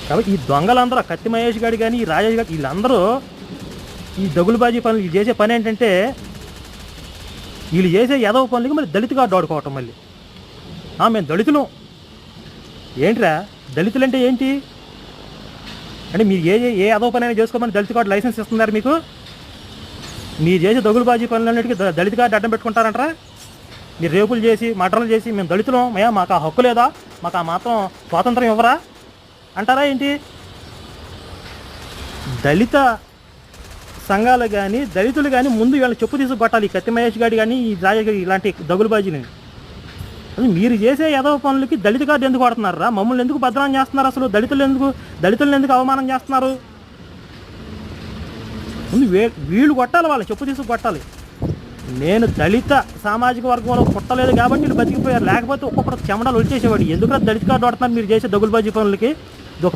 కాబట్టి ఈ దొంగలందరూ కత్తి మహేష్ గారు కానీ ఈ రాజేష్ గారు వీళ్ళందరూ ఈ దగులుబాజీ పనులు వీళ్ళు చేసే పని ఏంటంటే వీళ్ళు చేసే ఎదవ పనులకి మళ్ళీ దళిత కార్డు ఆడుకోవటం మళ్ళీ మేము దళితులు ఏంట్రా దళితులు అంటే ఏంటి అంటే మీరు ఏ ఎదవ పని అయినా చేసుకోమని దళిత కార్డు లైసెన్స్ ఇస్తున్నారు మీకు మీరు చేసే దగులుబాజీ పనులన్నిటికీ దళిత కార్డు అడ్డం పెట్టుకుంటారంటారా మీరు రేపులు చేసి మటర్లు చేసి మేము దళితులం మాకు ఆ హక్కు లేదా మాకు ఆ మాత్రం స్వాతంత్రం ఇవ్వరా అంటారా ఏంటి దళిత సంఘాలు కానీ దళితులు కానీ ముందు వీళ్ళని చెప్పు తీసుకు కొట్టాలి కత్తి మహేష్ గారి కానీ ఈ రాజేష్ గారి ఇలాంటి దగులుబాజీని అసలు మీరు చేసే ఎదవ పనులకి దళిత కార్డు ఎందుకు కొడుతున్నారా మమ్మల్ని ఎందుకు బదనాం చేస్తున్నారు అసలు దళితులను ఎందుకు అవమానం చేస్తున్నారు ముందు వీళ్ళు కొట్టాలి వాళ్ళు చెప్పు తీసుకు కొట్టాలి నేను దళిత సామాజిక వర్గంలో పుట్టలేదు కాబట్టి వీళ్ళు బతికిపోయారు లేకపోతే ఒక్కొక్కరు చెమడాలు వచ్చేసేవాడు ఎందుకంటే దళిత కార్డు కొడుతున్నారు మీరు చేసే దగులుబాజీ పనులకి